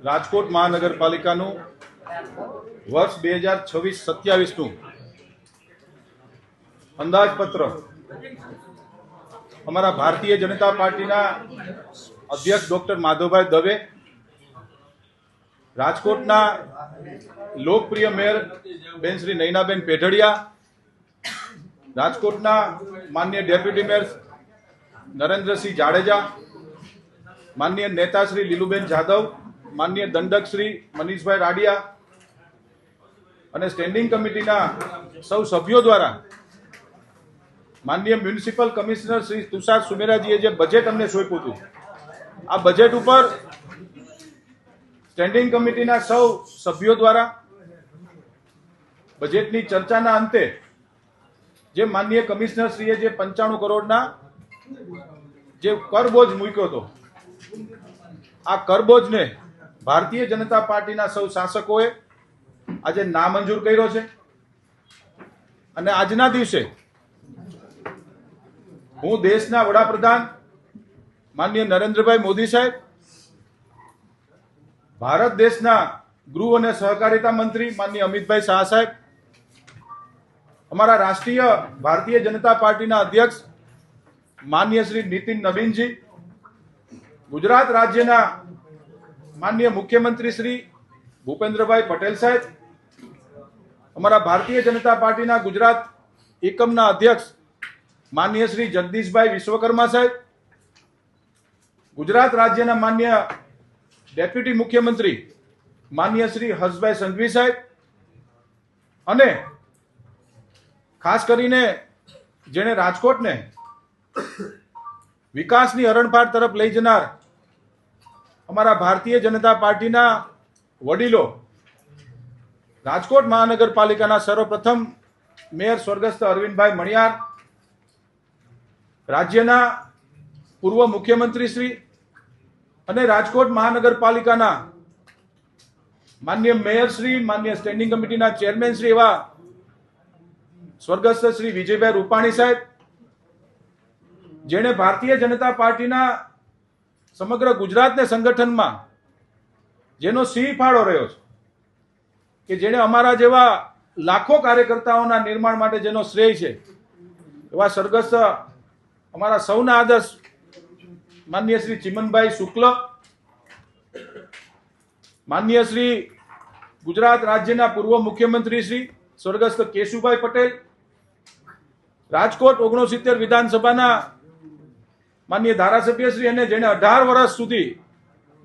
રાજકોટ મહાનગરપાલિકાનું વર્ષ 2026-27નું અંદાજપત્ર અમારા ભારતીય જનતા પાર્ટીના અધ્યક્ષ ડોક્ટર માધવભાઈ દવે, રાજકોટના લોકપ્રિય મેયર બેન શ્રી નયનાબેન પેઢડિયા, રાજકોટના માનનીય ડેપ્યુટી મેયર નરેન્દ્રસિંહ જાડેજા, માનનીય નેતા શ્રી લીલુબેન જાદવ, માનનીય દંડક શ્રી મનીષભાઈ રાડિયા અને સ્ટેન્ડિંગ કમિટીના સૌ સભ્યો દ્વારા માનનીય મ્યુનિસિપલ કમિશનર શ્રી તુષાર સુમેરાજીએ જે બજેટ અમને સોંપ્યું હતું, આ બજેટ ઉપર સ્ટેન્ડિંગ કમિટીના સૌ સભ્યો દ્વારા બજેટની ચર્ચાના અંતે જે માનનીય કમિશનર શ્રીએ જે 95 કરોડના જે કરબોજ મૂક્યો હતો, આ કરબોજને ભારતીય જનતા પાર્ટીના સૌ શાસકોએ આજે નામંજૂર કર્યો છે. અને આજના દિવસે હું દેશના વડાપ્રધાન માનનીય નરેન્દ્રભાઈ મોદી સાહેબ, ભારત દેશના ગૃહ અને સહકારિતા મંત્રી માનનીય અમિતભાઈ શાહ સાહેબ, અમારા રાષ્ટ્રીય ભારતીય જનતા પાર્ટીના અધ્યક્ષ માનનીય શ્રી નીતિન નવીનજી, ગુજરાત રાજ્યના માનનીય મુખ્યમંત્રી શ્રી ભૂપેન્દ્રભાઈ પટેલ સાહેબ, અમારા ભારતીય જનતા પાર્ટીના ગુજરાત એકમના અધ્યક્ષ માનનીય શ્રી જગદીશભાઈ વિશ્વકર્મા સાહેબ, ગુજરાત રાજ્યના માનનીય ડેપ્યુટી મુખ્યમંત્રી માનનીય શ્રી હર્ષભાઈ સંઘવી સાહેબ અને ખાસ કરીને જેણે રાજકોટને વિકાસની હરણફાળ તરફ લઈ જનાર અમારા ભારતીય જનતા પાર્ટીના વડીલો, રાજકોટ મહાનગરપાલિકાના સર્વપ્રથમ મેયર સ્વર્ગસ્થ અરવિંદભાઈ મણિયાર, રાજ્યના પૂર્વ મુખ્યમંત્રી શ્રી અને રાજકોટ મહાનગરપાલિકાના માનનીય મેયર શ્રી, માનનીય સ્ટેન્ડિંગ કમિટીના ચેરમેન શ્રી એવા સ્વર્ગસ્થ શ્રી વિજયભાઈ રૂપાણી સાહેબ, જેણે ભારતીય જનતા પાર્ટીના સમગ્ર ગુજરાતને સંગઠનમાં જેનો સિંહ ફાળો રહ્યો છે, કે જેણે અમારા જેવા લાખો કાર્યકર્તાઓના નિર્માણ માટે જેનો શ્રેય છે, એવા સ્વર્ગસ્થ અમારા સૌના આદર્શ માનનીય શ્રી ચિમનભાઈ શુક્લ, માનનીય શ્રી ગુજરાત રાજ્યના પૂર્વ મુખ્યમંત્રી શ્રી સ્વર્ગસ્થ કેશુભાઈ પટેલ, રાજકોટ 69 વિધાનસભાના માનનીય ધારાસભ્ય શ્રી અને જેણે 18 વર્ષ સુધી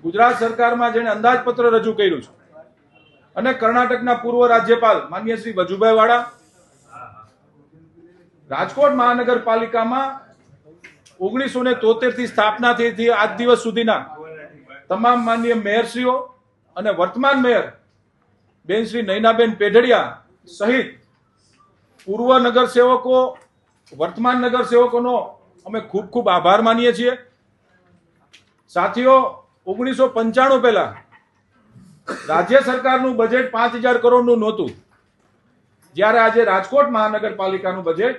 ગુજરાત સરકારમાં જેણે અંદાજપત્ર રજૂ કર્યું છે, અને કર્ણાટકના પૂર્વ રાજ્યપાલ માનનીય શ્રી વજુભાઈ વાળા, રાજકોટ મહાનગરપાલિકામાં 1973 થી સ્થાપના થઈ આજ દિવસ સુધીના તમામ માનનીય મેયરશ્રીઓ અને વર્તમાન મેયર બેન શ્રી નયનાબેન પેઢડિયા સહિત પૂર્વ નગરસેવકો, વર્તમાન નગરસેવકોનો અમે ખૂબ ખૂબ આભાર માનીએ છીએ. સાથીઓ, 1995 પહેલા રાજ્ય સરકારનું બજેટ 5000 કરોડનું નહોતું, જ્યારે આજે રાજકોટ મહાનગરપાલિકાનું બજેટ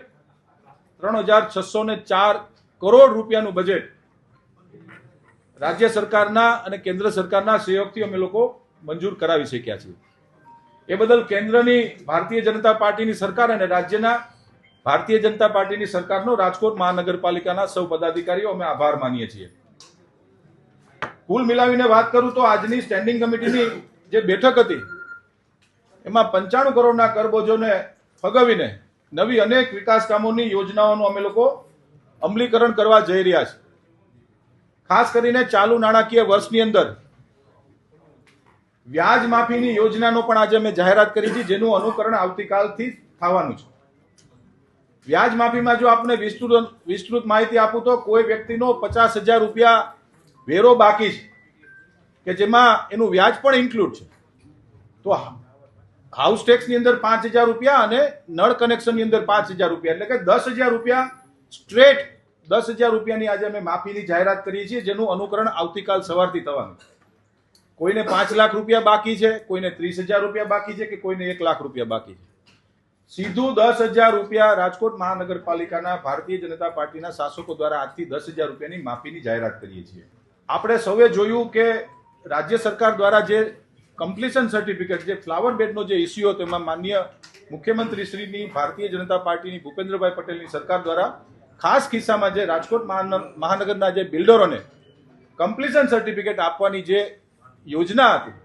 3604 કરોડ રૂપિયાનું બજેટ રાજ્ય સરકારના અને કેન્દ્ર સરકારના સહયોગથી અમે લોકો મંજૂર કરાવી શક્યા છીએ. એ બદલ કેન્દ્રની ભારતીય જનતા પાર્ટીની સરકાર અને રાજ્યના ભારતીય જનતા પાર્ટીની સરકારનો રાજકોટ મહાનગરપાલિકાના સૌ પદાધિકારીઓ અમે આભાર માનીએ છીએ. કુલ મિલાવીને વાત કરું તો આજની સ્ટેન્ડિંગ કમિટીની જે બેઠક હતી એમાં 95 કરોડના કરબોજોને ફગાવીને નવી અનેક વિકાસ કામોની યોજનાઓનું અમે લોકો અમલીકરણ કરવા જઈ રહ્યા છે. ખાસ કરીને ચાલુ નાણાકીય વર્ષની અંદર વ્યાજ માફીની યોજનાનો પણ આજે અમે જાહેરાત કરી છે, જેનું અનુકરણ આવતીકાલથી થવાનું છે. વ્યાજ માફીમાં જો આપને વિસ્તૃત માહિતી આપું તો કોઈ વ્યક્તિનો 50,000 રૂપિયા વેરો બાકી છે, કે જેમાં એનું વ્યાજ પણ ઇન્ક્લુડ છે, તો હાઉસ ટેક્સની અંદર 5,000 રૂપિયા અને નળ કનેક્શનની અંદર 5,000 રૂપિયા, એટલે કે 10,000 રૂપિયા સ્ટ્રેટ 10,000 રૂપિયાની આજે અમે માફીની જાહેરાત કરીએ છીએ, જેનું અનુકરણ આવતીકાલ સવારથી થવાનું. કોઈને 5 લાખ રૂપિયા બાકી છે, કોઈને 30,000 રૂપિયા બાકી છે, કે કોઈને 1 લાખ રૂપિયા બાકી છે, સીધું 10,000 રૂપિયા રાજકોટ મહાનગરપાલિકાના ભારતીય જનતા પાર્ટીના શાસકો દ્વારા આજથી 10,000 રૂપિયાની માફીની જાહેરાત કરીએ છીએ. આપણે સૌએ જોયું કે રાજ્ય સરકાર દ્વારા જે કમ્પ્લીશન સર્ટિફિકેટ જે ફ્લાવર બેડનો જે ઇસ્યુ હતો એમાં માનનીય મુખ્યમંત્રી શ્રીની ભારતીય જનતા પાર્ટીની ભૂપેન્દ્રભાઈ પટેલની સરકાર દ્વારા ખાસ કિસ્સામાં જે રાજકોટ મહાનગરના જે બિલ્ડરોને કમ્પ્લીશન સર્ટિફિકેટ આપવાની જે યોજના હતી,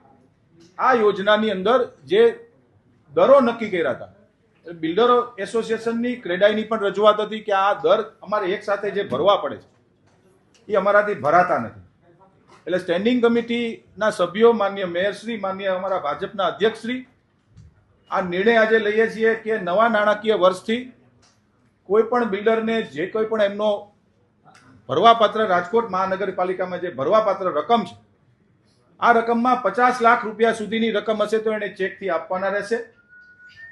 આ યોજનાની અંદર જે દરો નક્કી કર્યા હતા, બિલ્ડરો એસોસિએશનની ક્રેડાઈની પણ રજૂઆત હતી કે આ દર અમારે એક સાથે જે ભરવા પડે છે એ અમારાથી ભરાતા નથી. એટલે સ્ટેન્ડિંગ કમિટીના સભ્યો, માન્ય મેયરશ્રી, માન્ય અમારા ભાજપના અધ્યક્ષશ્રી, આ નિર્ણય આજે લઈએ છીએ કે નવા નાણાકીય વર્ષથી કોઈ પણ બિલ્ડરને જે કોઈ પણ એમનો ભરવાપાત્ર રાજકોટ મહાનગરપાલિકામાં જે ભરવાપાત્ર રકમ છે, આ રકમમાં 50 લાખ રૂપિયા સુધીની રકમ હશે તો એને ચેકથી આપવાના રહેશે.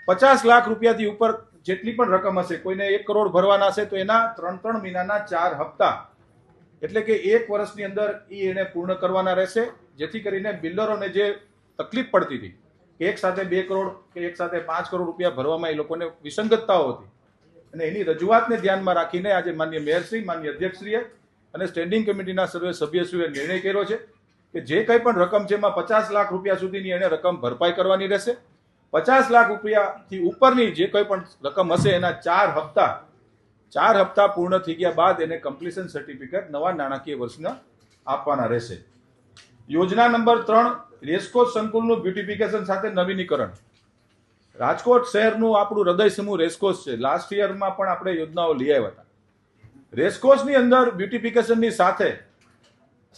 50 લાખ રૂપિયાથી ઉપર જેટલી પણ રકમ હશે, કોઈને 1 કરોડ ભરવાના હશે તો એના 3 મહિનાના 4 હપ્તા, એટલે કે 1 વર્ષની અંદર એને પૂર્ણ કરવાના રહેશે, જેથી કરીને બિલ્ડરોને જે તકલીફ પડતી હતી કે એક સાથે 2 કરોડ કે એક સાથે 5 કરોડ રૂપિયા ભરવામાં એ લોકોને વિસંગતતાઓ હતી, અને એની રજૂઆતને ધ્યાનમાં રાખીને આજે માન્ય મેયરશ્રી, માન્ય અધ્યક્ષશ્રીએ અને સ્ટેન્ડિંગ કમિટીના સર્વે સભ્યશ્રીએ નિર્ણય કર્યો છે કે જે કંઈ પણ રકમ છે એમાં 50 લાખ રૂપિયા સુધીની એને રકમ ભરપાઈ કરવાની રહેશે. 50 લાખ રૂપિયાથી ઉપરની જે કંઈ પણ રકમ હશે એના 4 હપ્તા પૂર્ણ થઈ ગયા બાદ એને કમ્પ્લીશન સર્ટિફિકેટ નવા નાણાકીય વર્ષના આપવાના રહેશે. યોજના નંબર 3, રેસકોર્સ સંકુલનું બ્યુટિફિકેશન સાથે નવીનીકરણ. રાજકોટ શહેરનું આપણું હૃદય સમૂહ રેસકોર્સ છે. લાસ્ટ યરમાં પણ આપણે યોજનાઓ લઈ આવ્યા હતા. રેસકોર્સની અંદર બ્યુટિફિકેશનની સાથે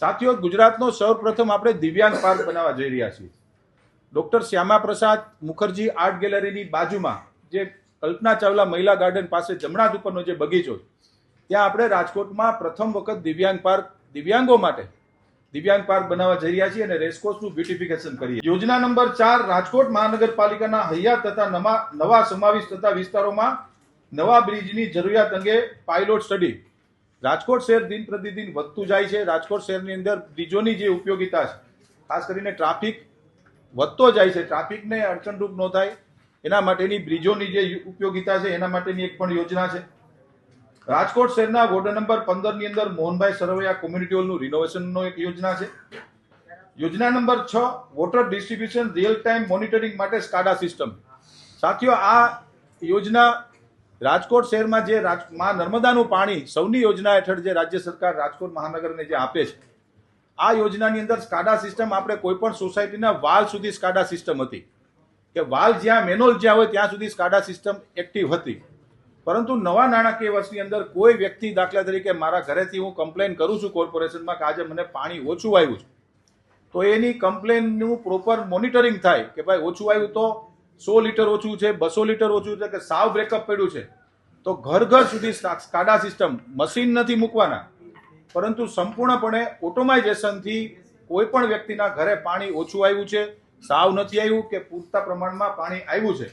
સાથીઓ, ગુજરાતનો સૌપ્રથમ આપણે દિવ્યાંગ પાર્ક બનાવવા જઈ રહ્યા છીએ. ડોક્ટર શ્યામા પ્રસાદ મુખર્જી આર્ટ ગેલેરીની બાજુમાં જે કલ્પના ચાવલા મહિલા ગાર્ડન પાસે જમણા ઉપરનો જે બગીચો છે, ત્યાં આપણે રાજકોટમાં પ્રથમ વખત દિવ્યાંગો માટે દિવ્યાંગ પાર્ક બનાવવા જઈ રહ્યા છીએ અને રેસકોર્સનું બ્યુટિફિકેશન કરીએ. યોજના નંબર 4, રાજકોટ મહાનગરપાલિકાના હૈયાત તથા નવા સમાવિષ્ટ થતા વિસ્તારોમાં નવા બ્રિજની જરૂરિયાત અંગે પાયલોટ સ્ટડી. રાજકોટ શહેર દિન પ્રતિદિન વધતું જાય છે. રાજકોટ શહેરની અંદર બ્રિજોની જે ઉપયોગિતા છે, ખાસ કરીને ટ્રાફિક વધતો જાય છે, ટ્રાફિકને અડચણરૂપ ન થાય એના માટેની બ્રિજોની જે ઉપયોગિતા છે એના માટેની એક પણ યોજના છે. રાજકોટ શહેરના વોર્ડ નંબર 15 ની અંદર મોહનભાઈ સરવૈયા કોમ્યુનિટી હોલનું રિનોવેશનનો એક યોજના છે. યોજના number 6, water distribution real time monitoring માટે સ્કાડા સિસ્ટમ. સાથીઓ, આ યોજના રાજકોટ શહેરમાં જે નર્મદાનું પાણી સૌની યોજના હેઠળ જે રાજ્ય સરકાર રાજકોટ મહાનગરને જે આપે છે, આ યોજનાની અંદર સ્કાડા સિસ્ટમ આપણે કોઈ પણ સોસાયટીના વાલ સુધી સ્કાડા સિસ્ટમ હતી કે વાલ જ્યાં મેનોલ જ્યાં હોય ત્યાં સુધી સ્કાડા સિસ્ટમ એક્ટિવ હતી. પરંતુ નવા નાણાકીય વર્ષની અંદર કોઈ વ્યક્તિ, દાખલા તરીકે મારા ઘરેથી હું કમ્પ્લેન કરું છું કોર્પોરેશનમાં કે આજે મને પાણી ઓછું આવ્યું છે, તો એની કમ્પ્લેનનું પ્રોપર મોનિટરિંગ થાય કે ભાઈ ઓછું આવ્યું તો 100 લીટર ઓછું છે, 200 લીટર ઓછું છે કે સાવ બ્રેકઅપ પડ્યું છે, તો ઘર સુધી સ્કાડા સિસ્ટમ, મશીન નથી મૂકવાના, પરંતુ સંપૂર્ણપણે ઓટોમાઇઝેશનથી કોઈ પણ વ્યક્તિના ઘરે પાણી ઓછું આવ્યું છે, સાવ નથી આવ્યું કે પૂરતા પ્રમાણમાં પાણી આવ્યું છે,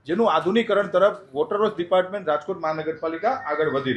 જેનું આધુનિકરણ તરફ વોટર વર્ક્સ ડિપાર્ટમેન્ટ રાજકોટ મહાનગરપાલિકા આગળ વધી રહી છે.